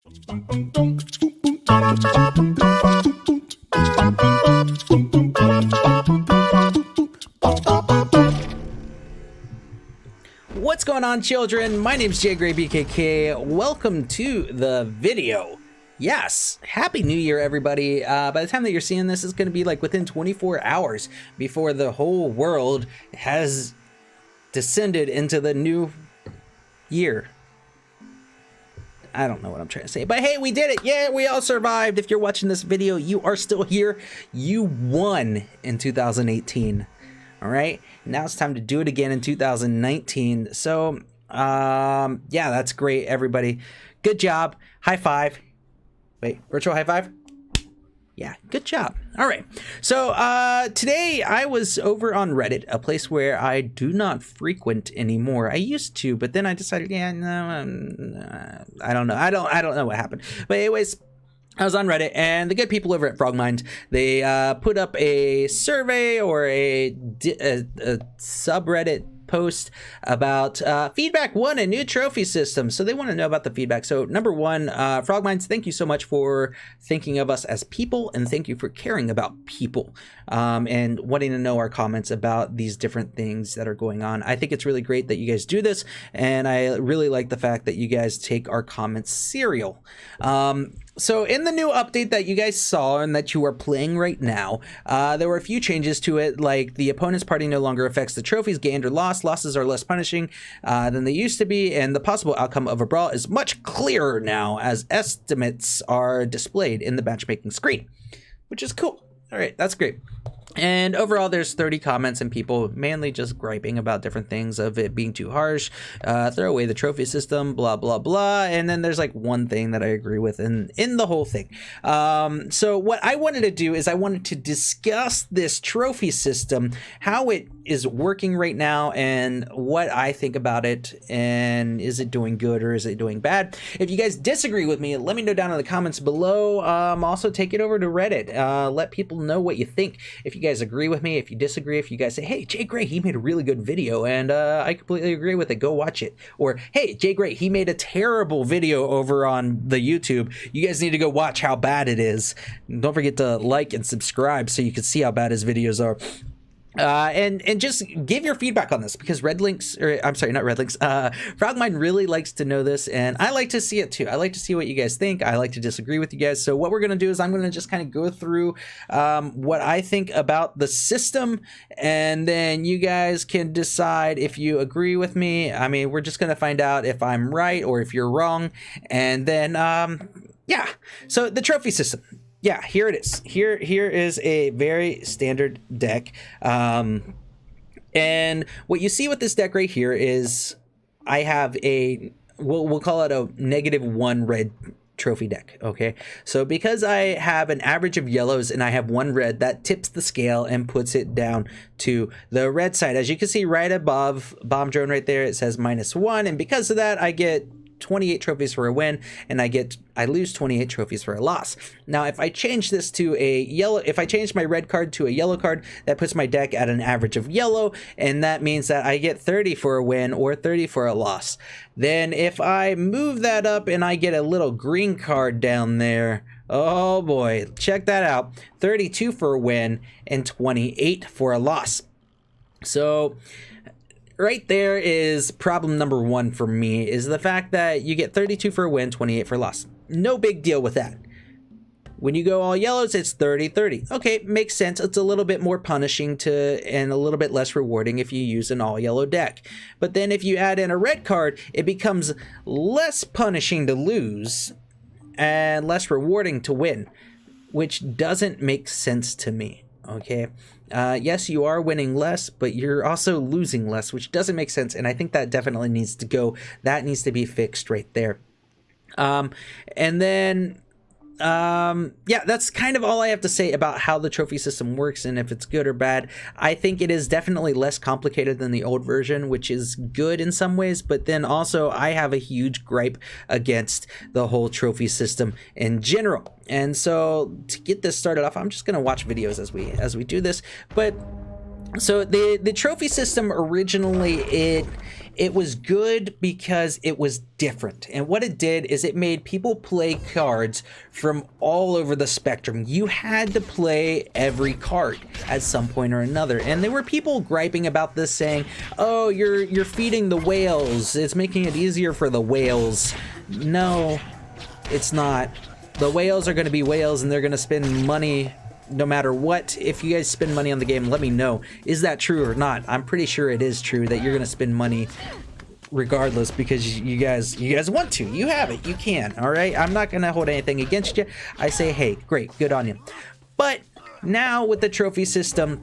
What's going on, children? My name's JGrayBKK. Welcome to the video. Yes, Happy New Year, everybody. By the time that you're seeing this, it's going to be like within 24 hours before the whole world has descended into the new year. I don't know what I'm trying to say, but hey, we did it. Yeah, we all survived. If you're watching this video, you are still here. You won in 2018. All right, now it's time to do it again in 2019. So, yeah, that's great, everybody. Good job. High five. Wait, virtual high five. Yeah, good job. All right. So today I was over on Reddit, a place where I do not frequent anymore. I used to, but then I decided, yeah, no, I don't know. I don't know what happened. But anyways, I was on Reddit, and the good people over at Frogmind, they put up a survey or a subreddit post about feedback 1, a new trophy system. So they want to know about the feedback. So number 1, Frogminds, thank you so much for thinking of us as people, and thank you for caring about people and wanting to know our comments about these different things that are going on. I think it's really great that you guys do this, and I really like the fact that you guys take our comments serial. So in the new update that you guys saw and that you are playing right now, there were a few changes to it, like the opponent's party no longer affects the trophies gained or lost. Losses are less punishing than they used to be, and the possible outcome of a brawl is much clearer now as estimates are displayed in the matchmaking screen, which is cool. All right, that's great. And overall, there's 30 comments and people mainly just griping about different things of it being too harsh, throw away the trophy system, blah, blah, blah. And then there's like one thing that I agree with in the whole thing. So what I wanted to do is I wanted to discuss this trophy system, how it is working right now and what I think about it, and is it doing good or is it doing bad? If you guys disagree with me, let me know down in the comments below. Also take it over to Reddit. Let people know what you think. If you guys agree with me, if you disagree, if you guys say, hey, Jay Gray, he made a really good video and I completely agree with it, go watch it. Or, hey, Jay Gray, he made a terrible video over on the YouTube. You guys need to go watch how bad it is. Don't forget to like and subscribe so you can see how bad his videos are. And just give your feedback on this, because Frogmind really likes to know this, and I like to see it too. I like to see what you guys think. I like to disagree with you guys. So what we're going to do is I'm going to just kind of go through what I think about the system, and then you guys can decide if you agree with me. I mean, we're just going to find out if I'm right or if you're wrong. And then, yeah, so the trophy system. Yeah, here it is. Here is a very standard deck. And what you see with this deck right here is I have a, we'll call it a -1 red trophy deck. Okay, so because I have an average of yellows and I have 1 red, that tips the scale and puts it down to the red side. As you can see right above Bomb Drone right there, it says -1, and because of that I get 28 trophies for a win, and I lose 28 trophies for a loss. Now, if I change this to a yellow, if I change my red card to a yellow card, that puts my deck at an average of yellow, and that means that I get 30 for a win or 30 for a loss. Then if I move that up and I get a little green card down there, oh boy, check that out, 32 for a win and 28 for a loss. So right there is problem number 1 for me, is the fact that you get 32 for a win, 28 for a loss. No big deal with that. When you go all yellows, it's 30-30. Okay, makes sense. It's a little bit more punishing and a little bit less rewarding if you use an all yellow deck. But then if you add in a red card, it becomes less punishing to lose and less rewarding to win, which doesn't make sense to me. Okay, yes, you are winning less, but you're also losing less, which doesn't make sense, and I think that definitely needs to go. That needs to be fixed right there. And then yeah, that's kind of all I have to say about how the trophy system works and if it's good or bad. I think it is definitely less complicated than the old version, which is good in some ways, but then also I have a huge gripe against the whole trophy system in general. And so to get this started off, I'm just going to watch videos as we do this. But so the trophy system originally, it was good because it was different. And what it did is it made people play cards from all over the spectrum. You had to play every card at some point or another. And there were people griping about this, saying, oh, you're feeding the whales. It's making it easier for the whales. No, it's not. The whales are going to be whales, and they're going to spend money no matter what. If you guys spend money on the game, let me know. Is that true or not? I'm pretty sure it is true that you're going to spend money regardless, because you guys want to. You have it. You can. All right. I'm not going to hold anything against you. I say, hey, great. Good on you. But now with the trophy system,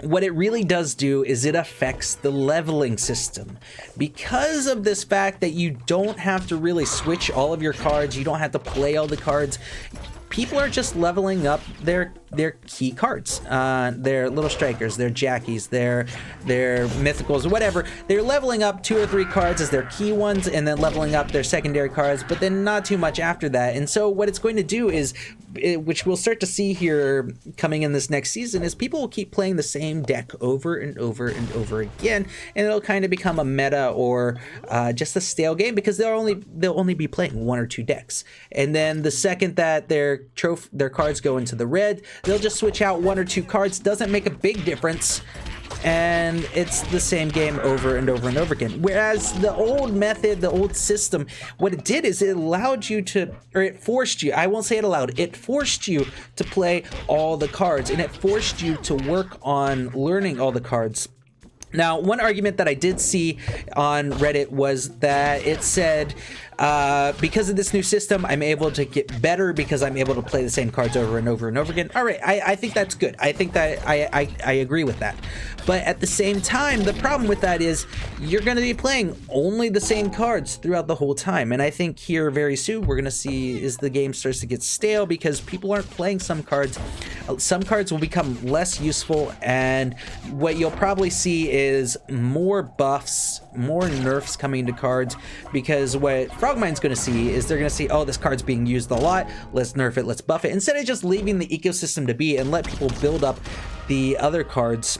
what it really does do is it affects the leveling system. Because of this fact that you don't have to really switch all of your cards, you don't have to play all the cards, people are just leveling up their key cards, their little strikers, their jackies, their mythicals, whatever. They're leveling up 2 or 3 cards as their key ones, and then leveling up their secondary cards, but then not too much after that. And so what it's going to do is, which we'll start to see here coming in this next season, is people will keep playing the same deck over and over and over again, and it'll kind of become a meta or just a stale game, because they'll only be playing 1 or 2 decks. And then the second that their cards go into the red, they'll just switch out 1 or 2 cards. Doesn't make a big difference, and it's the same game over and over and over again. Whereas the old method, the old system, what it did is it allowed you to, or it forced you, I won't say it allowed, it forced you to play all the cards, and it forced you to work on learning all the cards. Now, one argument that I did see on Reddit was that it said, because of this new system, I'm able to get better because I'm able to play the same cards over and over and over again. All right, I think that's good. I think that I agree with that. But at the same time, the problem with that is you're going to be playing only the same cards throughout the whole time. And I think here very soon we're going to see is the game starts to get stale because people aren't playing some cards. Some cards will become less useful, and what you'll probably see is more buffs, more nerfs coming to cards, because what Frogmine's going to see is they're going to see, oh, this card's being used a lot, let's nerf it, let's buff it, instead of just leaving the ecosystem to be and let people build up the other cards.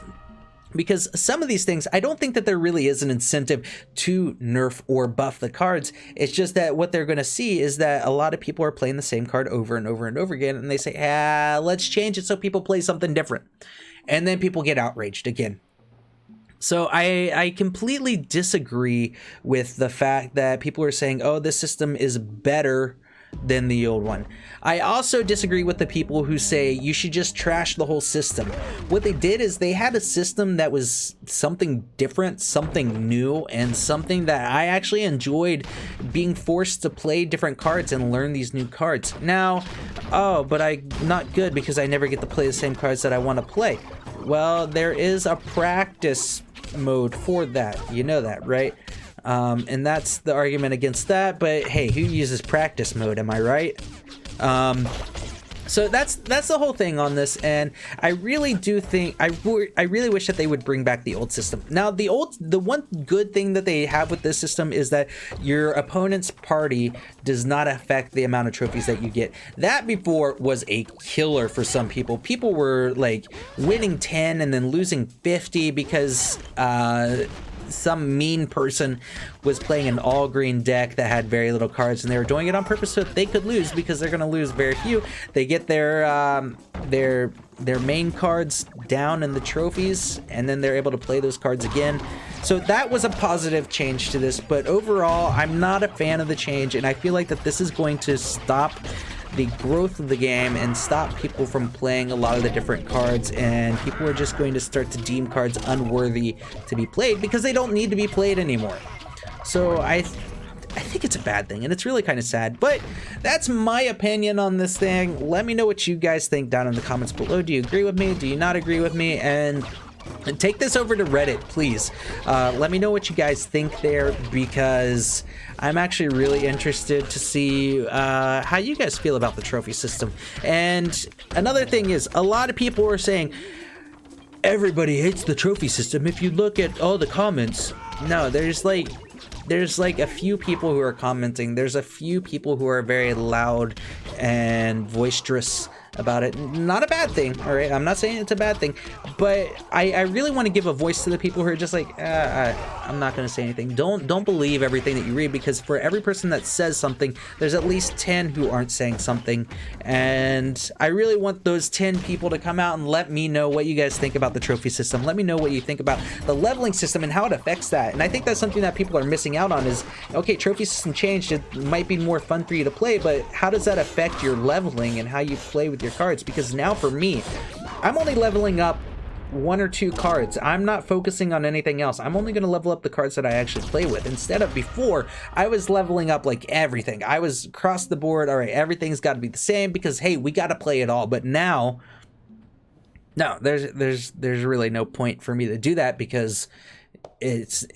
Because some of these things, I don't think that there really is an incentive to nerf or buff the cards. It's just that what they're going to see is that a lot of people are playing the same card over and over and over again, and they say, let's change it so people play something different. And then people get outraged again. So I completely disagree with the fact that people are saying, oh, this system is better than the old one. I also disagree with the people who say you should just trash the whole system. What they did is they had a system that was something different, something new, and something that I actually enjoyed, being forced to play different cards and learn these new cards. Now, oh, but I'm not good because I never get to play the same cards that I want to play. Well, there is a practice mode for that. You know that, right? And that's the argument against that, but hey, who uses practice mode, am I right? So that's the whole thing on this, and I really do think, I really wish that they would bring back the old system. Now, the one good thing that they have with this system is that your opponent's party does not affect the amount of trophies that you get. That before was a killer for some people. People were like winning 10 and then losing 50 because some mean person was playing an all green deck that had very little cards, and they were doing it on purpose so that they could lose, because they're going to lose very few. They get their main cards down in the trophies, and then they're able to play those cards again. So that was a positive change to this, but overall I'm not a fan of the change, and I feel like that this is going to stop the growth of the game and stop people from playing a lot of the different cards, and people are just going to start to deem cards unworthy to be played because they don't need to be played anymore. So I think it's a bad thing, and it's really kind of sad, but that's my opinion on this thing. Let me know what you guys think down in the comments below. Do you agree with me? Do you not agree with me? And take this over to Reddit, please. Let me know what you guys think there, because I'm actually really interested to see how you guys feel about the trophy system. And another thing is, a lot of people are saying everybody hates the trophy system. If you look at all the comments, no, there's like a few people who are commenting. There's a few people who are very loud and boisterous about it. Not a bad thing, all right? I'm not saying it's a bad thing, but I really want to give a voice to the people who are just like, I'm not going to say anything. Don't believe everything that you read, because for every person that says something, there's at least 10 who aren't saying something. And I really want those 10 people to come out and let me know what you guys think about the trophy system. Let me know what you think about the leveling system and how it affects that. And I think that's something that people are missing out on is, okay, trophy system changed. It might be more fun for you to play, but how does that affect your leveling and how you play with your cards? Because now for me, I'm only leveling up 1 or 2 cards. I'm not focusing on anything else. I'm only going to level up the cards that I actually play with. Instead of before, I was leveling up like everything. I was across the board. All right, everything's got to be the same because, hey, we got to play it all. But now, no, there's really no point for me to do that, because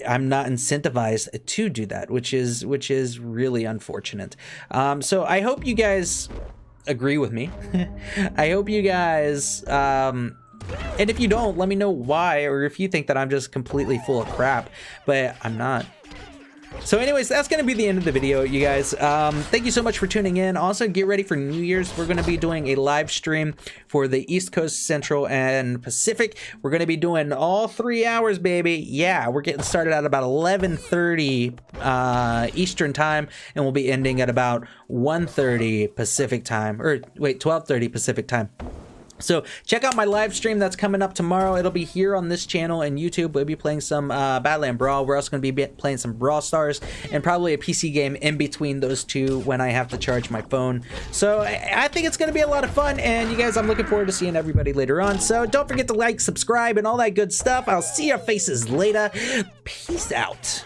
I'm not incentivized to do that, which is really unfortunate. So I hope you guys agree with me. I hope you guys and if you don't, let me know why, or if you think that I'm just completely full of crap, but I'm not. So anyways, that's going to be the end of the video, you guys. Thank you so much for tuning in. Also, get ready for New Year's. We're going to be doing a live stream for the East Coast, Central, and Pacific. We're going to be doing all 3 hours, baby. Yeah, we're getting started at about 11:30 Eastern time, and we'll be ending at about 1:30 Pacific time, or wait, 12:30 Pacific time. So check out my live stream that's coming up tomorrow. It'll be here on this channel and YouTube. We'll be playing some Badland Brawl. We're also going to be playing some Brawl Stars and probably a PC game in between those two when I have to charge my phone. So I think it's going to be a lot of fun. And you guys, I'm looking forward to seeing everybody later on. So don't forget to like, subscribe, and all that good stuff. I'll see your faces later. Peace out.